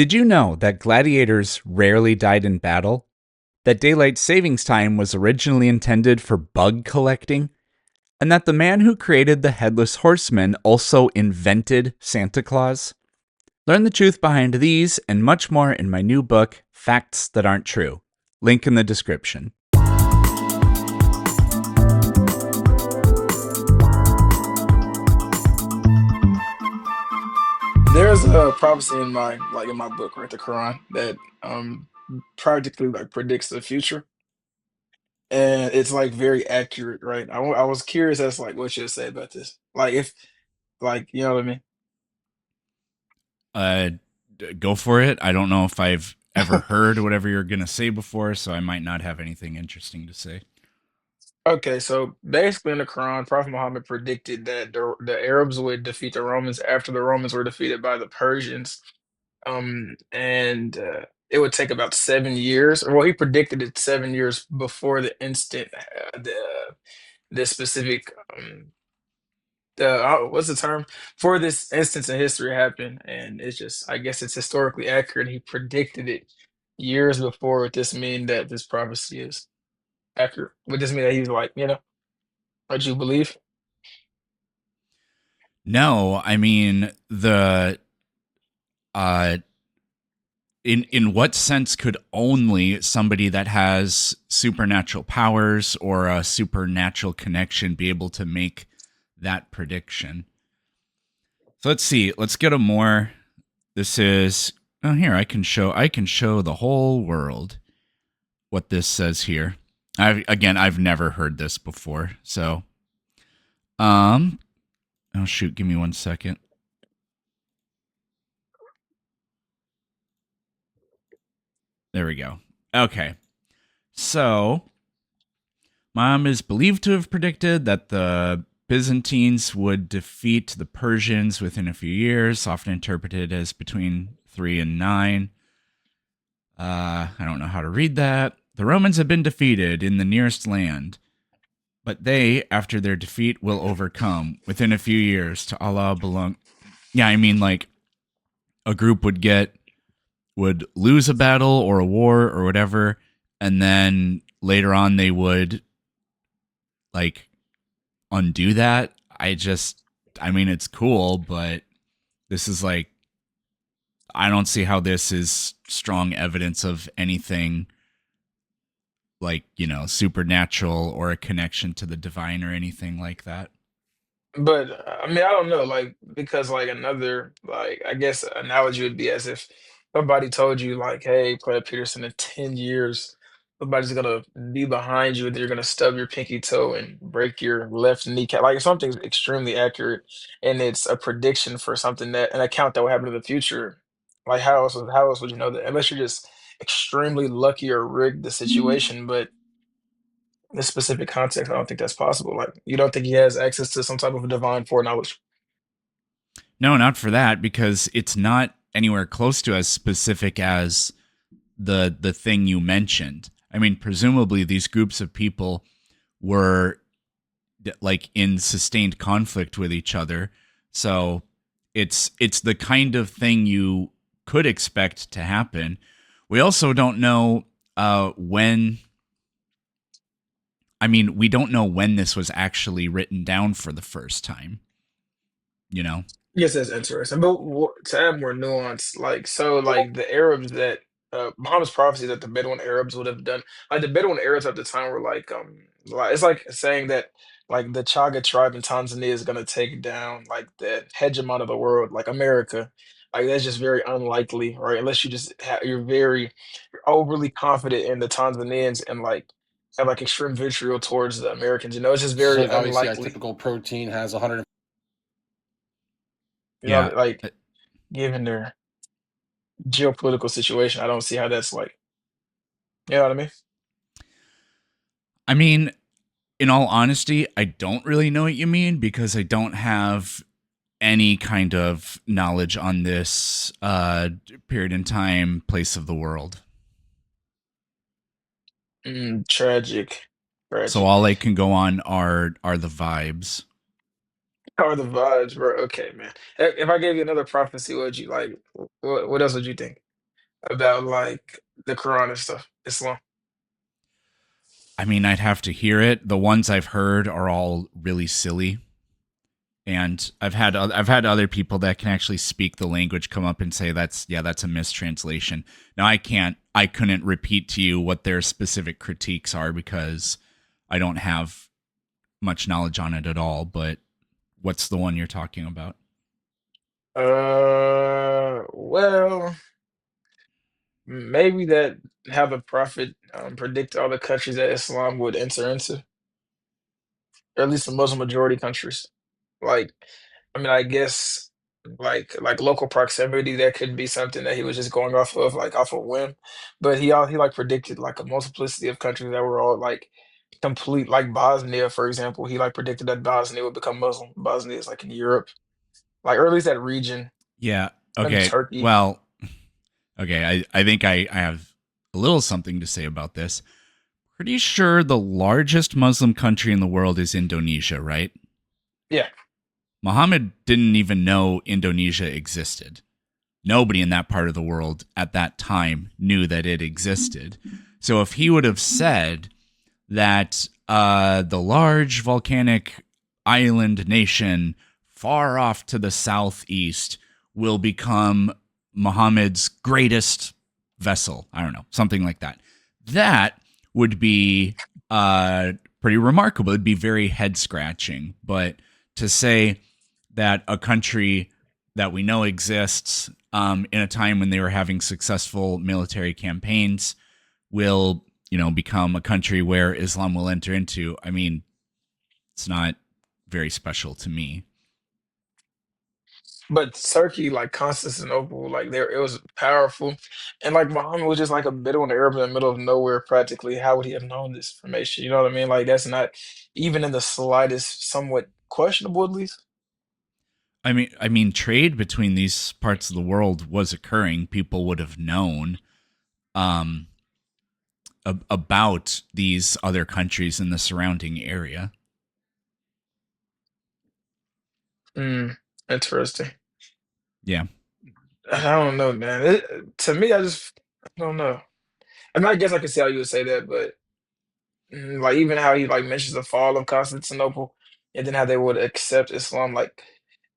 Did you know that gladiators rarely died in battle? That daylight savings time was originally intended for bug collecting? And that the man who created the headless horseman also invented Santa Claus? Learn the truth behind these and much more in my new book, Facts That Aren't True. Link in the description. There's a prophecy in my book, right, the Quran, that practically like predicts the future, and it's like very accurate, right? I was curious as like what you say about this, like if like you know what I mean. Uh, Go for it. I don't know if I've ever heard whatever you're gonna say before, so I might not have anything interesting to say. Okay, so basically in the Quran, Prophet Muhammad predicted that the Arabs would defeat the Romans after the Romans were defeated by the Persians. And it would take about 7 years. Well, he predicted it 7 years before the instant the specific the what's the term for this instance in history happened, and it's just I guess it's historically accurate. He predicted it years before. Would this mean that this prophecy is accurate? Would this mean that he's like what you believe? No, I mean the uh in what sense could only somebody that has supernatural powers or a supernatural connection be able to make that prediction? So let's see. Let's get a more. This is oh here I can show the whole world what this says here. I've never heard this before. So um oh shoot, give me 1 second. There we go. Okay. So Mom is believed to have predicted that the Byzantines would defeat the Persians within a few years, often interpreted as between 3 and 9. I don't know how to read that. The Romans have been defeated in the nearest land, but they, after their defeat, will overcome within a few years. To Allah belong. Yeah, I mean, like a group would lose a battle or a war or whatever, and then later on they would like undo that. I mean, it's cool, but this is like, I don't see how this is strong evidence of anything like, supernatural or a connection to the divine or anything like that. But I mean, I don't know, like because like another like I guess analogy would be as if somebody told you like, "Hey, Player Peterson, in 10 years, somebody's gonna be behind you, and you're gonna stub your pinky toe and break your left kneecap." Like if something's extremely accurate, and it's a prediction for something that an account that will happen in the future. Like how else would you know that unless you're just extremely lucky or rigged the situation? But this specific context, I don't think that's possible. Like, you don't think he has access to some type of divine foreknowledge? No, not for that, because it's not anywhere close to as specific as the thing you mentioned. I mean, presumably these groups of people were like in sustained conflict with each other. So it's the kind of thing you could expect to happen. We also don't know when. I mean, we don't know when this was actually written down for the first time. You know. Yes, that's interesting. But to add more nuance, like, so, like, the Arabs that Muhammad's prophecy that the Bedouin Arabs would have done, like, the Bedouin Arabs at the time were like, it's like saying that, like, the Chaga tribe in Tanzania is going to take down, like, the hegemon of the world, like America. Like, that's just very unlikely, right? Unless you just you're overly confident in the Tanzanians and, like, have, like, extreme vitriol towards the Americans. It's just very So obviously, our unlikely, typical protein has 100. Yeah. like, given their geopolitical situation. I don't see how that's like, you know what I mean? I mean, in all honesty, I don't really know what you mean because I don't have any kind of knowledge on this period in time, place of the world. Tragic, So tragic. all I can go on are the vibes. How are the vibes, bro? Okay, man. If I gave you another prophecy, what would you like? What else would you think? about like the Quran and stuff, Islam. I mean, I'd have to hear it. The ones I've heard are all really silly, and I've had other people that can actually speak the language come up and say that's a mistranslation. Now I couldn't repeat to you what their specific critiques are because I don't have much knowledge on it at all. But what's the one you're talking about? Well, maybe that how the Prophet predict all the countries that Islam would enter into, or at least the Muslim majority countries. Like, I mean, I guess like local proximity, that could be something that he was just going off of, like off a whim. But he like predicted like a multiplicity of countries that were all like complete, like Bosnia, for example. He like predicted that Bosnia would become Muslim. Bosnia is like in Europe, like or at least that region, Yeah. maybe Okay. Turkey. Well, okay. I think I have a little something to say about this. Pretty sure the largest Muslim country in the world is Indonesia, right? Yeah. Muhammad didn't even know Indonesia existed. Nobody in that part of the world at that time knew that it existed. So if he would have said that the large volcanic island nation far off to the southeast will become Muhammad's greatest vessel, I don't know, something like that. That would be pretty remarkable. It'd be very head scratching. But to say that a country that we know exists in a time when they were having successful military campaigns will, become a country where Islam will enter into. I mean, it's not very special to me. But Turkey, like Constantinople, like there it was powerful. And like Muhammad was just like a Bedouin Arab in the middle of nowhere practically. How would he have known this information? You know what I mean? Like that's not even in the slightest somewhat questionable at least. I mean, trade between these parts of the world was occurring. People would have known um, about these other countries in the surrounding area. Hmm. Interesting. Yeah. I don't know, man. To me, I don't know. I mean, I guess I could see how you would say that, but like even how he like mentions the fall of Constantinople, and then how they would accept Islam, like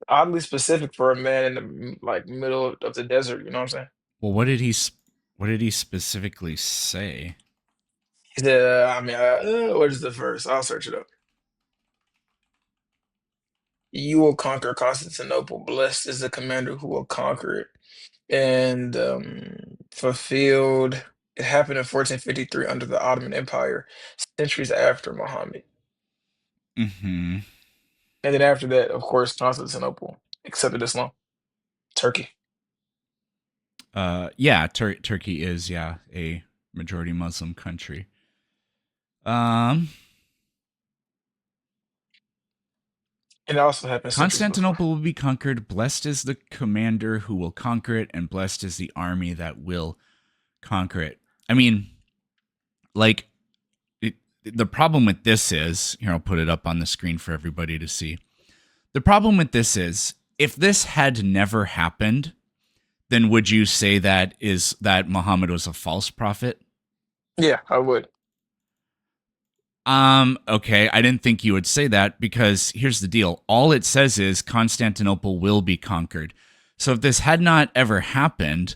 oddly specific for a man in the like middle of the desert. You know what I'm saying? Well, what did he specifically say? He said, I mean, what is the verse? I'll search it up. You will conquer Constantinople. Blessed is the commander who will conquer it. And fulfilled, it happened in 1453 under the Ottoman Empire, centuries after Muhammad. Hmm. And then after that, of course, Constantinople accepted Islam. Turkey. Yeah, Turkey is a majority Muslim country. Um, And it also happened centuries before. Constantinople will be conquered. Blessed is the commander who will conquer it, and blessed is the army that will conquer it. I mean, like, the problem with this is here. I'll put it up on the screen for everybody to see. The problem with this is if this had never happened, then would you say that Muhammad was a false prophet? Yeah, I would. Okay, I didn't think you would say that because here's the deal. All it says is Constantinople will be conquered. So if this had not ever happened,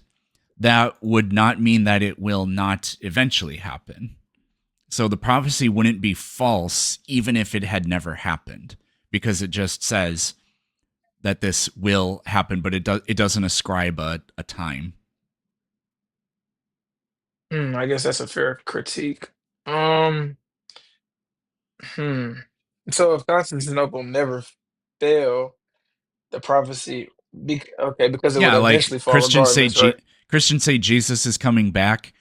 that would not mean that it will not eventually happen. So the prophecy wouldn't be false even if it had never happened because it just says that this will happen, but it doesn't ascribe a time. I guess that's a fair critique. Um, hmm. So if Constantinople never fell, the prophecy, okay, because it would Yeah, like eventually fall regardless, right? Christians say Jesus is coming back,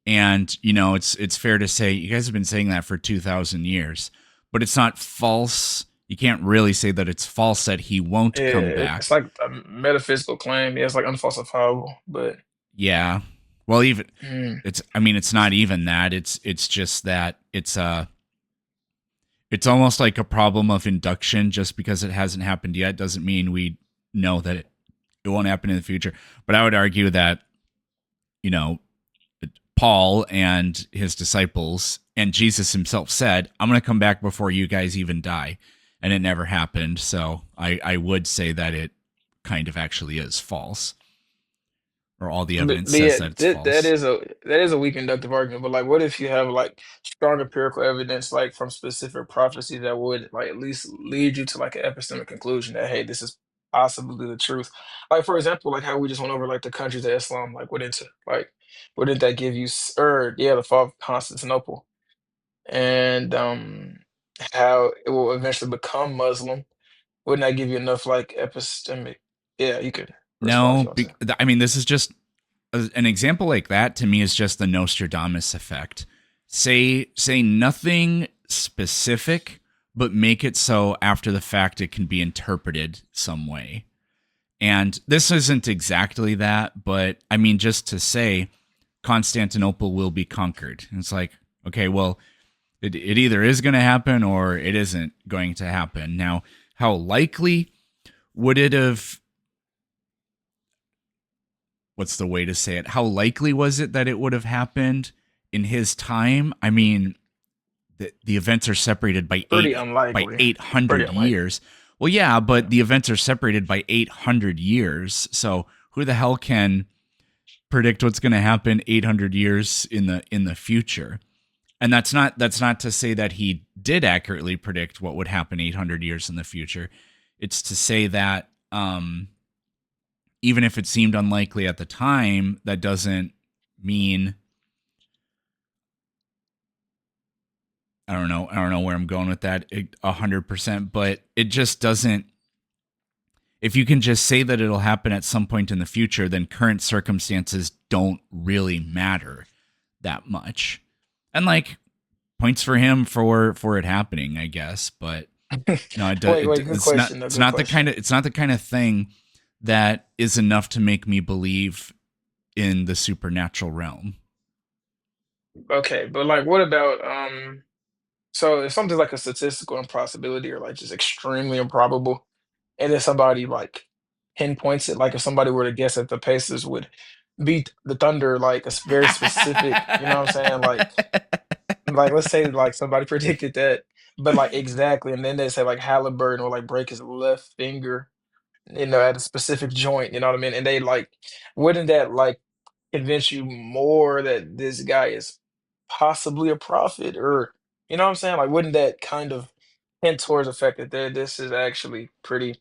and it's fair to say you guys have been saying that for 2,000 years, but it's not false. You can't really say that it's false that he won't come It's back. like a metaphysical claim. Yeah, it's like unfalsifiable, but Yeah. Well, even hmm, it's not even that. It's just that it's almost like a problem of induction. Just because it hasn't happened yet doesn't mean we know that it won't happen in the future. But I would argue that you know, Paul and his disciples and Jesus himself said, I'm going to come back before you guys even die. And it never happened. So I would say that it kind of actually is false, or all the evidence But says yeah, that it's that false. is a weak inductive argument. But like, what if you have like strong empirical evidence, like from specific prophecies that would like at least lead you to like an epistemic conclusion that hey, this is possibly the truth. Like for example, like how we just went over like the countries that Islam like went into. Like, wouldn't that give you or yeah, the fall of Constantinople and how it will eventually become Muslim? Wouldn't that give you enough like epistemic? Yeah, you could respond if you No, want to. I mean, this is just an example like that to me is just the Nostradamus effect. Say nothing specific, but make it so after the fact it can be interpreted some way. And this isn't exactly that, but I mean, just to say Constantinople will be conquered. And it's like, okay, well, it either is going to happen or it isn't going to happen. Now, how likely would it have, what's the way to say it? How likely was it that it would have happened in his time? I mean, the events are separated by Pretty by unlikely. Pretty 800 unlikely. years. Well, yeah, but Yeah. the events are separated by 800 years. So who the hell can predict what's going to happen 800 years in the future? And that's not to say that he did accurately predict what would happen 800 years in the future. It's to say that even if it seemed unlikely at the time, that doesn't mean, I don't know where I'm going with that 100%, but it just doesn't. If you can just say that it'll happen at some point in the future, then current circumstances don't really matter that much. And like, points for him for it happening, I guess. But no, Wait, good question though. it's Good not the question. kind of thing that is enough to make me believe in the supernatural realm. Okay, but like what about so if something's like a statistical impossibility or like just extremely improbable, and then somebody like pinpoints it, like if somebody were to guess that the Pacers would beat the Thunder, like a very specific, you know what I'm saying? Like let's say like somebody predicted that, but like exactly, and then they say like Halliburton will like break his left finger, you know, at a specific joint, you know what I mean? And they like, wouldn't that like convince you more that this guy is possibly a prophet, or you know what I'm saying? Like, wouldn't that kind of hint towards the fact that this is actually pretty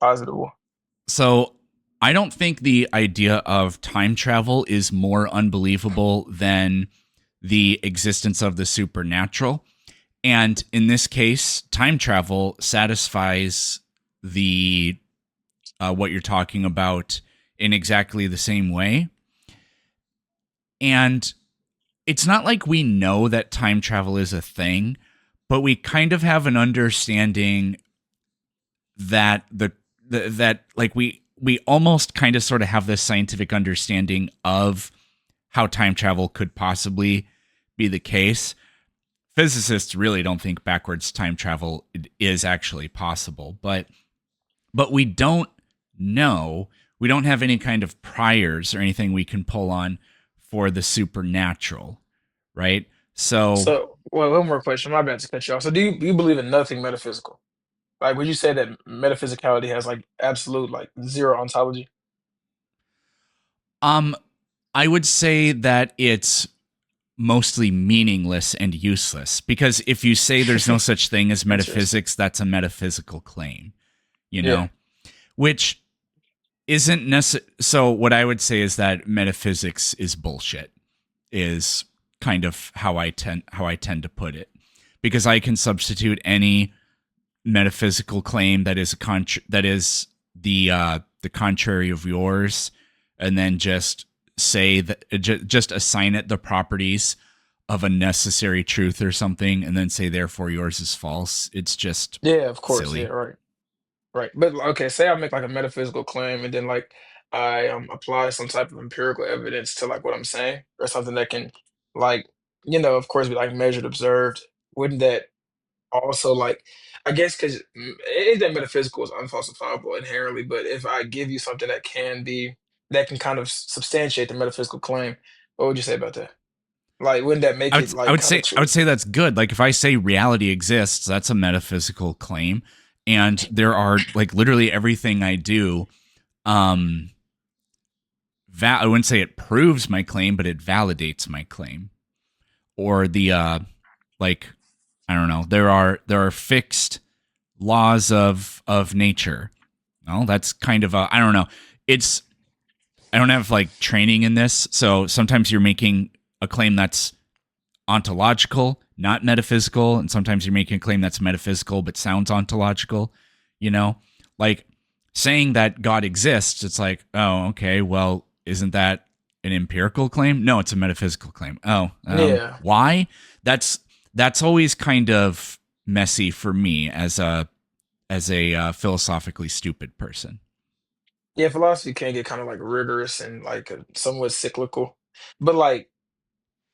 positive? So I don't think the idea of time travel is more unbelievable than the existence of the supernatural. And in this case, time travel satisfies the what you're talking about in exactly the same way. And it's not like we know that time travel is a thing, but we kind of have an understanding that that like we almost kind of sort of have this scientific understanding of how time travel could possibly be the case. Physicists really don't think backwards time travel is actually possible, but we don't know. We don't have any kind of priors or anything we can pull on for the supernatural, right? So, So, well, one more question. My bad to cut you off. So, do you believe in nothing metaphysical? Like, would you say that metaphysicality has like absolute like zero ontology? um, I would say that it's mostly meaningless and useless because if you say there's no such thing as Interesting. metaphysics, that's a metaphysical claim, you Yeah. know, which isn't necessary. So, what I would say is that metaphysics is bullshit. Is kind of how I tend to put it, because I can substitute any metaphysical claim that is that is the contrary of yours, and then just say that just assign it the properties of a necessary truth or something, and then say therefore yours is false. It's just Yeah, of course. Yeah, silly. right. Right. But okay, say I make like a metaphysical claim and then like I apply some type of empirical evidence to like what I'm saying or something that can like, you know, of course be like measured, observed. Wouldn't that also like I guess because anything metaphysical is unfalsifiable inherently, but if I give you something that can be that can kind of substantiate the metaphysical claim. What would you say about that? Like, wouldn't that make it I like would kind of say I true? would say that's good. Like if I say reality exists, that's a metaphysical claim, and there are like literally everything I do. Um, I wouldn't say it proves my claim, but it validates my claim. Or the like I don't know. There are fixed laws of nature. Well, that's kind of a I don't know. It's I don't have like training in this, so sometimes you're making a claim that's ontological, not metaphysical, and sometimes you're making a claim that's metaphysical but sounds ontological, you know? Like saying that God exists, it's like, oh, okay, well, isn't that an empirical claim? No, it's a metaphysical claim. Oh, Yeah. why? That's that's always kind of messy for me as a philosophically stupid person. Yeah, philosophy can get kind of like rigorous and like somewhat cyclical. But like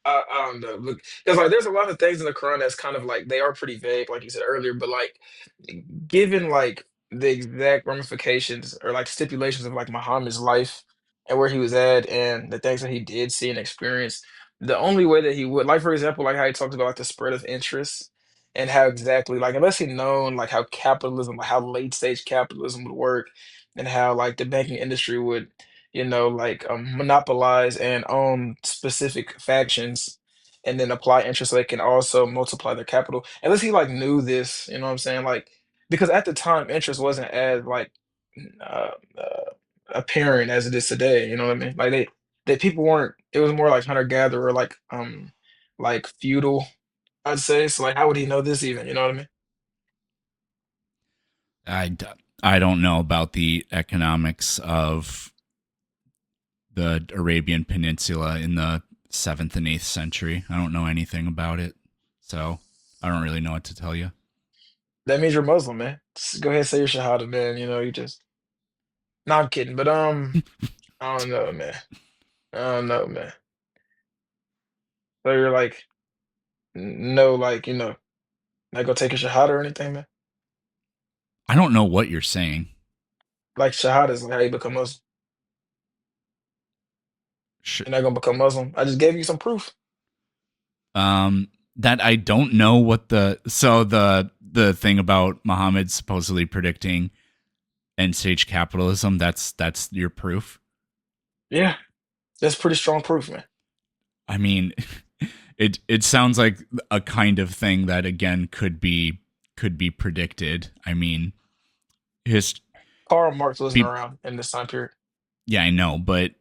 I don't know. Look, because like there's a lot of things in the Quran that's kind of like they are pretty vague, like you said earlier. But like, given like the exact ramifications or like stipulations of like Muhammad's life and where he was at and the things that he did see and experience, the only way that he would, like for example, like how he talked about like the spread of interest and how exactly like unless he known like how capitalism, like how late stage capitalism would work and how like the banking industry would like monopolize and own specific factions and then apply interest so they can also multiply their capital. Unless he like knew this, you know what I'm saying? Like because at the time interest wasn't as like uh, uh apparent as it is today, you know what I mean? Like they people weren't it was more like hunter gatherer like feudal, I'd say. So like how would he know this even, you know what I mean? I, d- I don't know about the economics of the Arabian Peninsula in the 7th and 8th century. I don't know anything about it. So I don't really know what to tell you. That means you're Muslim, man. Just go ahead and say your shahada, man. You know, you just no, I'm kidding, but I don't know, man. I don't know, man. So you're like, no, like, not go take a shahada or anything, man. I don't know what you're saying. Like shahada is like how you become Muslim. Sh- You're not gonna become Muslim. I just gave you some proof. that I don't know what the thing about Muhammad supposedly predicting end stage capitalism, that's your proof. Yeah, that's pretty strong proof, man. I mean, it sounds like a kind of thing that again could be predicted. I mean, his Karl Marx wasn't pe- around in this time period. yeah, I know, but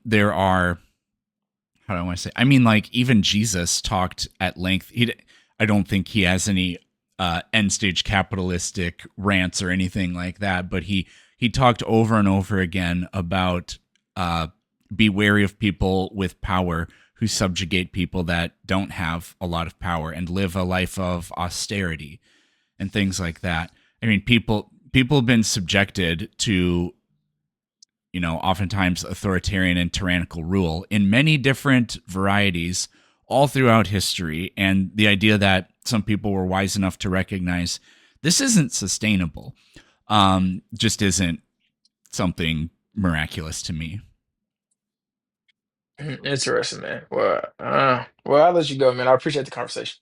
there are how do I want to say? I mean, like even Jesus talked at length. I don't think he has any end stage capitalistic rants or anything like that, but he talked over and over again about uh, be wary of people with power who subjugate people that don't have a lot of power and live a life of austerity and things like that. I mean, people have been subjected to oftentimes authoritarian and tyrannical rule in many different varieties all throughout history. And the idea that some people were wise enough to recognize this isn't sustainable just isn't something miraculous to me. Interesting, man. Well, I'll let you go, man. I appreciate the conversation.